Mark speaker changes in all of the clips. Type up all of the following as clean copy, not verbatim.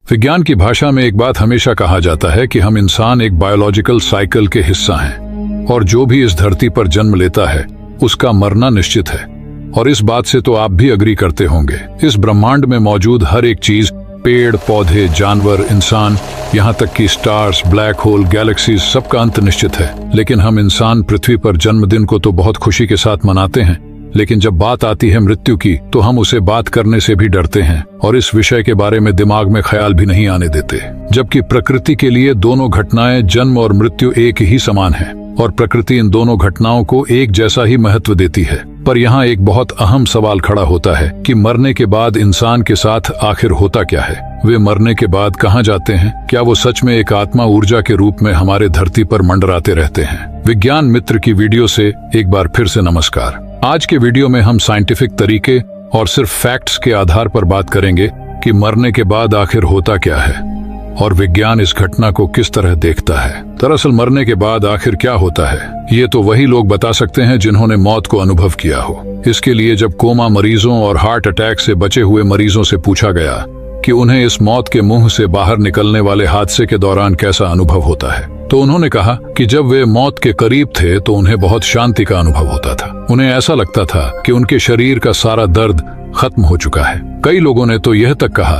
Speaker 1: विज्ञान की भाषा में एक बात हमेशा कहा जाता है कि हम इंसान एक बायोलॉजिकल साइकिल के हिस्सा हैं और जो भी इस धरती पर जन्म लेता है उसका मरना निश्चित है। और इस बात से तो आप भी अग्री करते होंगे। इस ब्रह्मांड में मौजूद हर एक चीज, पेड़ पौधे, जानवर, इंसान, यहाँ तक कि स्टार्स, ब्लैक होल, गैलेक्सीज, सबका अंत निश्चित है। लेकिन हम इंसान पृथ्वी पर जन्मदिन को तो बहुत खुशी के साथ मनाते हैं, लेकिन जब बात आती है मृत्यु की तो हम उसे बात करने से भी डरते हैं और इस विषय के बारे में दिमाग में ख्याल भी नहीं आने देते। जबकि प्रकृति के लिए दोनों घटनाएं, जन्म और मृत्यु, एक ही समान है और प्रकृति इन दोनों घटनाओं को एक जैसा ही महत्व देती है। पर यहाँ एक बहुत अहम सवाल खड़ा होता है कि मरने के बाद इंसान के साथ आखिर होता क्या है? वे मरने के बाद कहाँ जाते हैं? क्या वो सच में एक आत्मा ऊर्जा के रूप में हमारे धरती पर मंडराते रहते हैं? विज्ञान मित्र की वीडियो से एक बार फिर से नमस्कार। आज के वीडियो में हम साइंटिफिक तरीके और सिर्फ फैक्ट्स के आधार पर बात करेंगे कि मरने के बाद आखिर होता क्या है और विज्ञान इस घटना को किस तरह देखता है। दरअसल मरने के बाद आखिर क्या होता है, ये तो वही लोग बता सकते हैं जिन्होंने मौत को अनुभव किया हो। इसके लिए जब कोमा मरीजों और हार्ट अटैक से बचे हुए मरीजों से पूछा गया कि उन्हें इस मौत के मुंह से बाहर निकलने वाले हादसे के दौरान कैसा अनुभव होता है, तो उन्होंने कहा कि जब वे मौत के करीब थे तो उन्हें बहुत शांति का अनुभव होता था। उन्हें ऐसा लगता था कि उनके शरीर का सारा दर्द खत्म हो चुका है। कई लोगों ने तो यह तक कहा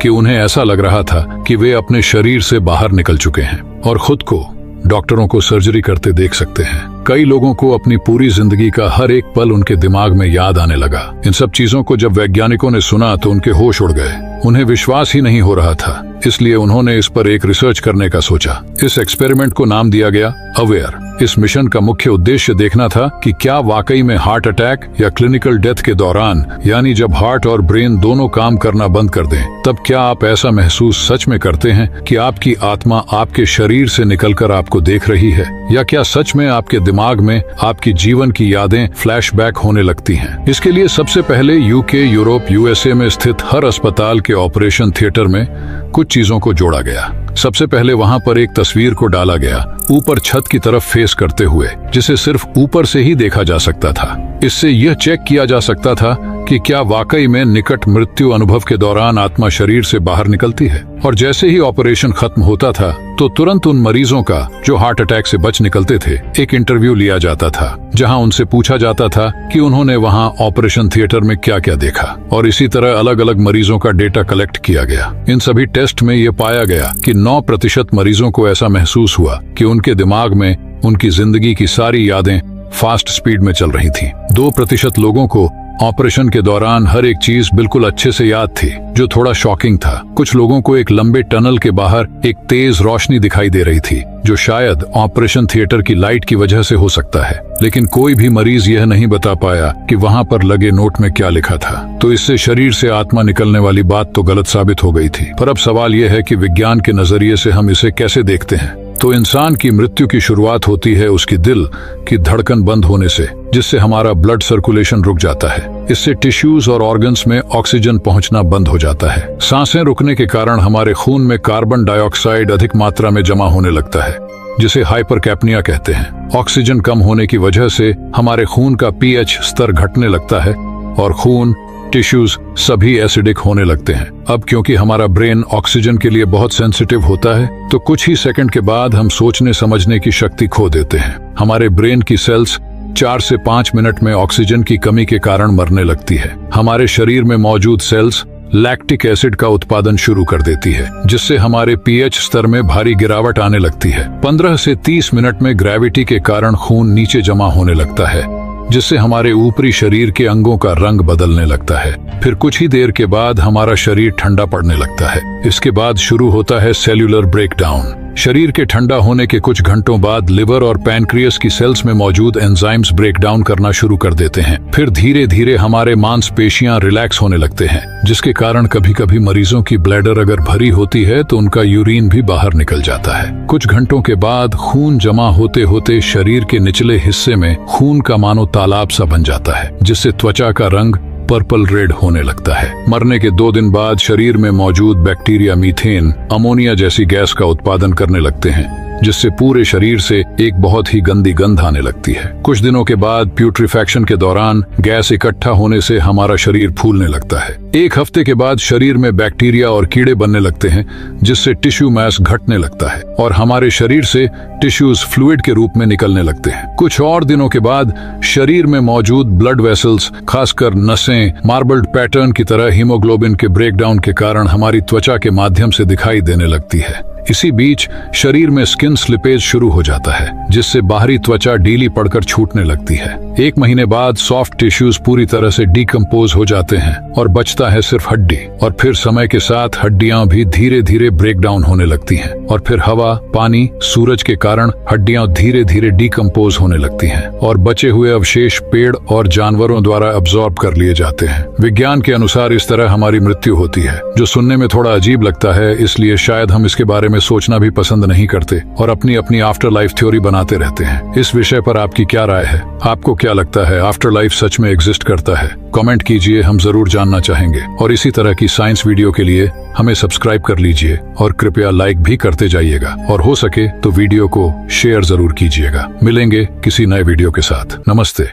Speaker 1: कि उन्हें ऐसा लग रहा था कि वे अपने शरीर से बाहर निकल चुके हैं और खुद को डॉक्टरों को सर्जरी करते देख सकते हैं। कई लोगों को अपनी पूरी जिंदगी का हर एक पल उनके दिमाग में याद आने लगा। इन सब चीजों को जब वैज्ञानिकों ने सुना तो उनके होश उड़ गए। उन्हें विश्वास ही नहीं हो रहा था, इसलिए उन्होंने इस पर एक रिसर्च करने का सोचा। इस एक्सपेरिमेंट को नाम दिया गया अवेयर। इस मिशन का मुख्य उद्देश्य देखना था कि क्या वाकई में हार्ट अटैक या क्लिनिकल डेथ के दौरान, यानी जब हार्ट और ब्रेन दोनों काम करना बंद कर दें, तब क्या आप ऐसा महसूस सच में करते हैं कि आपकी आत्मा आपके शरीर से निकलकर आपको देख रही है, या क्या सच में आपके दिमाग में आपकी जीवन की यादें फ्लैशबैक होने लगती हैं। इसके लिए सबसे पहले यूके, यूरोप, यूएसए में स्थित हर अस्पताल के ऑपरेशन थिएटर में कुछ चीजों को जोड़ा गया। सबसे पहले वहां पर एक तस्वीर को डाला गया, ऊपर छत की तरफ फेस करते हुए, जिसे सिर्फ ऊपर से ही देखा जा सकता था। इससे यह चेक किया जा सकता था कि क्या वाकई में निकट मृत्यु अनुभव के दौरान आत्मा शरीर से बाहर निकलती है। और जैसे ही ऑपरेशन खत्म होता था तो तुरंत उन मरीजों का जो हार्ट अटैक से बच निकलते थे एक इंटरव्यू लिया जाता था, जहां उनसे पूछा जाता था कि उन्होंने वहां ऑपरेशन थिएटर में क्या क्या देखा। और इसी तरह अलग अलग मरीजों का डेटा कलेक्ट किया गया। इन सभी टेस्ट में ये पाया गया कि 9% मरीजों को ऐसा महसूस हुआ कि उनके दिमाग में उनकी जिंदगी की सारी यादें फास्ट स्पीड में चल रही थी। 2% लोगों को ऑपरेशन के दौरान हर एक चीज बिल्कुल अच्छे से याद थी, जो थोड़ा शॉकिंग था। कुछ लोगों को एक लंबे टनल के बाहर एक तेज रोशनी दिखाई दे रही थी, जो शायद ऑपरेशन थिएटर की लाइट की वजह से हो सकता है। लेकिन कोई भी मरीज यह नहीं बता पाया कि वहां पर लगे नोट में क्या लिखा था। तो इससे शरीर से आत्मा निकलने वाली बात तो गलत साबित हो गई थी। पर अब सवाल यह है कि विज्ञान के नजरिए से हम इसे कैसे देखते हैं। तो इंसान की मृत्यु की शुरुआत होती है उसकी दिल की धड़कन बंद होने से, जिससे हमारा ब्लड सर्कुलेशन रुक जाता है। इससे टिश्यूज और ऑर्गन्स में ऑक्सीजन पहुंचना बंद हो जाता है। सांसें रुकने के कारण हमारे खून में कार्बन डाइऑक्साइड अधिक मात्रा में जमा होने लगता है, जिसे हाइपरकैप्निया कहते हैं। ऑक्सीजन कम होने की वजह से हमारे खून का पीएच स्तर घटने लगता है और खून, टिश्यूज सभी एसिडिक होने लगते हैं। अब क्योंकि हमारा ब्रेन ऑक्सीजन के लिए बहुत सेंसिटिव होता है, तो कुछ ही सेकंड के बाद हम सोचने समझने की शक्ति खो देते हैं। हमारे ब्रेन की सेल्स 4 से 5 मिनट में ऑक्सीजन की कमी के कारण मरने लगती है। हमारे शरीर में मौजूद सेल्स लैक्टिक एसिड का उत्पादन शुरू कर देती है, जिससे हमारे पीएच स्तर में भारी गिरावट आने लगती है। 15 से 30 मिनट में ग्रेविटी के कारण खून नीचे जमा होने लगता है, जिससे हमारे ऊपरी शरीर के अंगों का रंग बदलने लगता है। फिर कुछ ही देर के बाद हमारा शरीर ठंडा पड़ने लगता है। इसके बाद शुरू होता है सेल्यूलर ब्रेकडाउन। शरीर के ठंडा होने के कुछ घंटों बाद लिवर और पैनक्रियास की सेल्स में मौजूद एंजाइम्स ब्रेकडाउन करना शुरू कर देते हैं। फिर धीरे धीरे हमारे मांसपेशियां रिलैक्स होने लगते हैं, जिसके कारण कभी कभी मरीजों की ब्लैडर अगर भरी होती है तो उनका यूरिन भी बाहर निकल जाता है। कुछ घंटों के बाद खून जमा होते होते शरीर के निचले हिस्से में खून का मानो तालाब सा बन जाता है, जिससे त्वचा का रंग पर्पल रेड होने लगता है। मरने के 2 दिन बाद शरीर में मौजूद बैक्टीरिया मीथेन, अमोनिया जैसी गैस का उत्पादन करने लगते हैं, जिससे पूरे शरीर से एक बहुत ही गंदी गंध आने लगती है। कुछ दिनों के बाद प्यूट्रिफैक्शन के दौरान गैस इकट्ठा होने से हमारा शरीर फूलने लगता है। एक हफ्ते के बाद शरीर में बैक्टीरिया और कीड़े बनने लगते हैं, जिससे टिश्यू मास घटने लगता है और हमारे शरीर से टिश्यूज फ्लूइड के रूप में निकलने लगते हैं। कुछ और दिनों के बाद शरीर में मौजूद ब्लड वेसल्स, खासकर नसें, मार्बल्ड पैटर्न की तरह हीमोग्लोबिन के ब्रेकडाउन के कारण हमारी त्वचा के माध्यम से दिखाई देने लगती है। इसी बीच शरीर में स्किन स्लिपेज शुरू हो जाता है, जिससे बाहरी त्वचा ढीली पड़कर छूटने लगती है। 1 महीने बाद सॉफ्ट टिश्यूज पूरी तरह से डिकम्पोज हो जाते हैं और बचता है सिर्फ हड्डी। और फिर समय के साथ हड्डियां भी धीरे धीरे ब्रेक डाउन होने लगती हैं और फिर हवा, पानी, सूरज के कारण हड्डियां धीरे धीरे डिकम्पोज होने लगती हैं और बचे हुए अवशेष पेड़ और जानवरों द्वारा अब्सॉर्ब कर लिए जाते हैं। विज्ञान के अनुसार इस तरह हमारी मृत्यु होती है, जो सुनने में थोड़ा अजीब लगता है, इसलिए शायद हम इसके बारे में सोचना भी पसंद नहीं करते और अपनी अपनी आफ्टर लाइफ थ्योरी बनाते रहते हैं। इस विषय पर आपकी क्या राय है? आपको क्या लगता है, आफ्टर लाइफ सच में एग्जिस्ट करता है? कमेंट कीजिए, हम जरूर जानना चाहेंगे। और इसी तरह की साइंस वीडियो के लिए हमें सब्सक्राइब कर लीजिए और कृपया लाइक भी करते जाइएगा और हो सके तो वीडियो को शेयर जरूर कीजिएगा। मिलेंगे किसी नए वीडियो के साथ। नमस्ते।